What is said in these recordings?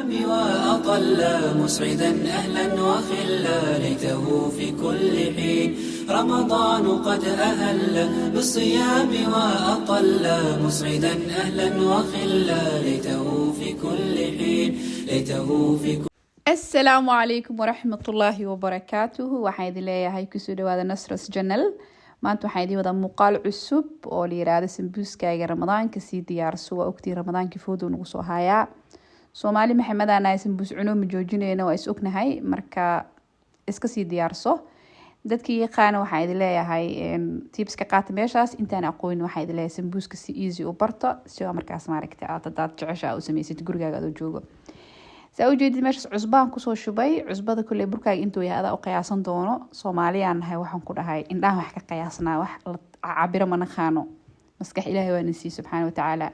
بالصيام وأطل مسعدا أهلا وخلا ليته في كل حين رمضان قد أهل بالصيام وأطل مسعدا أهلا وخلا ليته في كل حين ليته في كل. السلام عليكم ورحمة الله وبركاته. waxaan idin leeyahay kusoo dhawaada Nasras Channel. maanta waxaan idin wada muuqaal cusub oo la yiraahdo sambuuskayga Ramadaanka si diyaarso waa ogtii Ramadaanka foodo nagu soo hayaa. Soomaali maxamed aan sambuus cuno ma joojinayna waa is ognahay marka iska si diyaarso. dadkii yaqaan waxaan idin leeyahay tips ka qaata meeshaas intaan aqoon waxaan idin leeyahay sambuuska si easy u barto si markaas maaragtay aad jecesha u sameeysid gurigaaga oo joogo. سأوجد ماشي عصبان كسو شبي عصبة كل بركة أنتو يا هذا قياسا دونه صوماليان هاي وحن كل هاي إن ده وحكي قياسنا عبر من خانو مسكح إلهي ونسي سبحانه وتعالى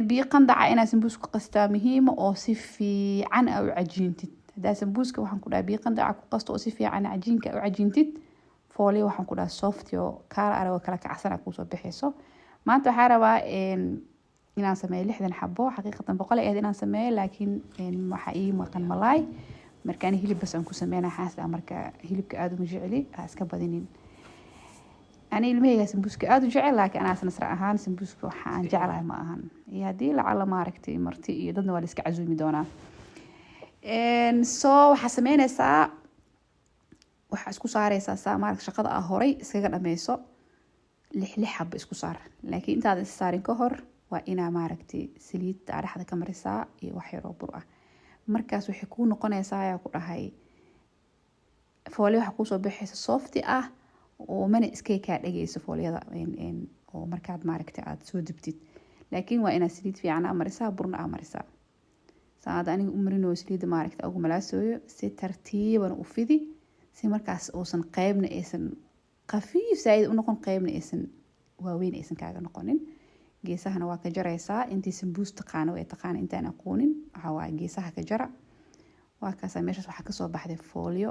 بيقن دعائنا سنبوسك قستامهم أوصف في عن أو عجينتت ده سنبوسك وحن كل بيقن دعاك قست أوصف في عن عجينك أو عجينتت فولي وحن كل سوفت يو كار أرى وكلك عسنا كوسو بحيسو ما أنت حاربا inaan sameeyo 6 xabo xaqiiqatan 100 ee inaan sameeyo laakiin waxa ii maqan malaay markaan hilib bas aan ku sameeyna xaasla marka hilibka aad u jeceli iska badinin ani ilmahayga sambuuska aad u jecel laakiin ana nasra ahaan sambuuska waxa aan jecelahay ma ahan iyo hadii la cala maaragtay marti iyo dadna waa la iska casuumi doonaa soo waxa sameynaysaa waxa isku saaraysaa saamaarka shaqada ah horay iskaga dhameyso 6 xabo isku saar laakiin intaad is saarin ka hor waa ina maaragtay saliid dhaxda ka marisaa iyo wax yar oo bur ah markaas waxay ku noqonaysaa ayaa ku dhahay fooli waxa ku soo bixaysa soft ah oo mana iska ka dhageyso fooliyada oo markaad maaragtay aad soo dibtid laakiin waa ina saliid fiican marisaa burna marisaa saad aniga umrino saliid maaragtay ugu malaasooyo si tartiiban u fidi si markaas oosan qaybna aysan qafiif saayid u noqon qaybna aysan waaweyn aysan kaaga noqonin geesahana waa ka jaraysaa intii sambuus taqaano way taqaan intaan aqoonin waxa waa geesaha ka jara waa kaas meeshaas waxa ka soo baxday fooliyo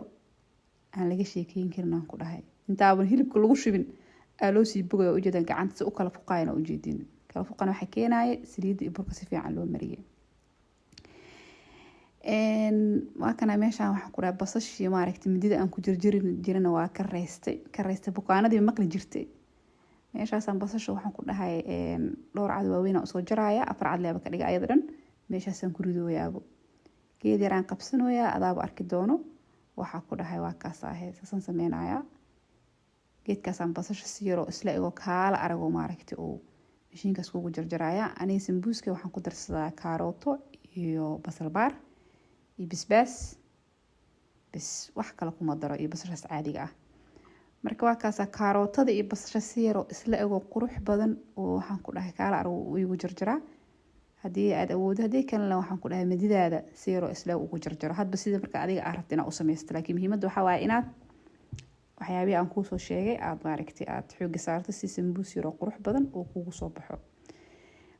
aan laga sheekeyn karin aan ku dhahay intaaban hilibka lagu shibin loo sii bogayo u jeedan gacanta si u kala fuqayna u jeedin kala fuqana waxa keenaya saliid iyo burka si fiican loo mariyay waa kana meeshaan waxa ku dhahay basashii maaragtay midida aan ku jirjirina waa ka reystay bukaanadii maqli jirtay meeshaasaan basasha waxaan ku dhahay dhowr cad waaweyn oo soo jaraya 4 cad leeba ka dhiga ayada dhan meeshaasaan ku ridooyaabo geed yaraan qabsanayaa adaaba arki doono waxa ku dhahay waa kaas ahayd sasan sameynaya geedkaasaan basasha siiro isla igo kaala arago maaragtay oo mishiinkaas kugu jarjaraya ani sambuuska waxaan ku darsadaa kaarooto iyo basal baar iyo basbaas bas wax kale kuma daro iyo basashaas caadiga ah marka waa kaas kaarootada iyo basasha siiro isla ego qurux badan oo waxaan ku dhahay kaala arago igu jarjara hadii aad awood hadii kan waxaan ku dhahay madidaada siiro isla ugu jarjaro hadba sida marka adiga aad rabtid inaad u sameeysto laakiin muhiimaddu waxa waa inaad waxyaabaha aan ku soo sheegay aad maaragtay aad xoog saarto si sambuus yaro qurux badan oo kugu soo baxo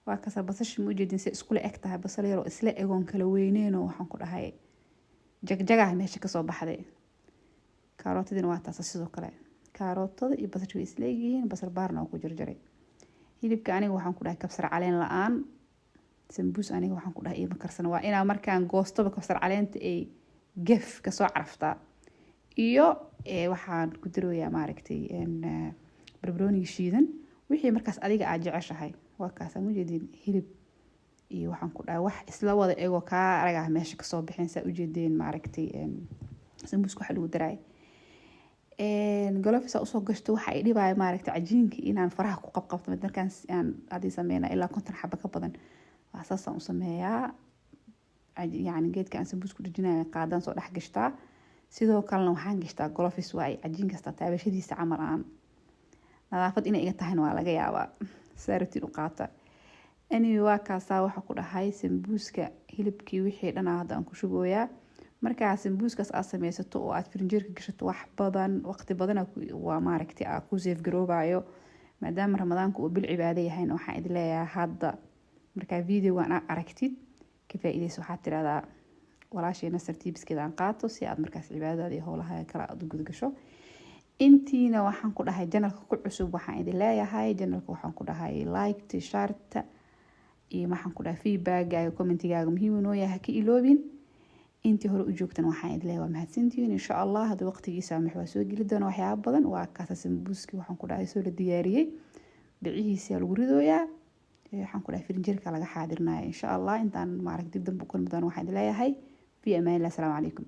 waa kaas basasha muujeedin si isku eg tahay basal yaro isla egoon kala weyneen oo waxaan ku dhahay jagjaga meesha ka soo baxday kaarootada waa taas sidoo kale kaarootada iyo basasha way isla yihiin basal baarna ku jarjaray hilibka aniga waxaan ku dhahay kabsar caleen la'aan sambuus aniga waxaan ku dhahay ma karsan waa ina markaan goostoba kabsar caleenta ay gef ka soo carafta iyo waxaan ku darooyaa maaragtay barbarooni shiidan wixii markaas adiga aad jeceshahay waa kaas aan u jeedin hilib iyo waxaan ku dhahay wax isla wada ego ka araga meesha ka soo bixin sa u jeedin maaragtay sambuus waxa lagu daray galofisa usoo gashto waxa ay dhibay maaragtay cajiinka inaan faraha ku qabqabto markaan aan adii sameeyna ilaa 50 xabba ka badan aasaasan u sameeyaa yani geedka aan sambuus ku dhijinay qaadan soo dhex gashtaa sidoo kalena waxaan gashtaa galofis waa cajiin kasta taabashadiisa camal aan nadaafad inay iga tahay waa laga yaabaa saartiin u qaata anyway waa kaasa waxa ku dhahay sambuuska hilibkii wixii dhan aan ku shubooyaa marka sambuuskaas aad sameysato oo aad firinjeerka gashato wax badan waqti badan waa maaragtay aad ku safe garoobayo maadaama ramadaanku uu bil cibaado yahay waxaan idin leeyahay hadda marka videogan aad aragtid ka faa'iideyso waxaad tiraahdaa walaashii nasar tiibskeeda aan qaato si aad markaas cibaadada iyo howlaha kala aad u gudgasho intiina waxaan ku dhahay channelka ku cusub waxaan idin leeyahay channelka waxaan ku dhahay like share iyo maxaan ku dhahay feedbackgaaga commentigaaga muhiim inoo yahay haka iloobin intii hore u joogtan waxaan idin leeyahay waa mahadsantihiin insha allah hadda waqtigiisa waa soo geli doona waxyaabo badan waa kaasa sambuuski waxaan ku dhahay soo la diyaariyey bicihiisa lagu ridooyaa waxaan ku dhahay firinjeerka laga xaadirnaya insha allah intaan maaragtay dib dambe u kulmi doono waxaan idin leeyahay fi amaan illah asalaamu calaykum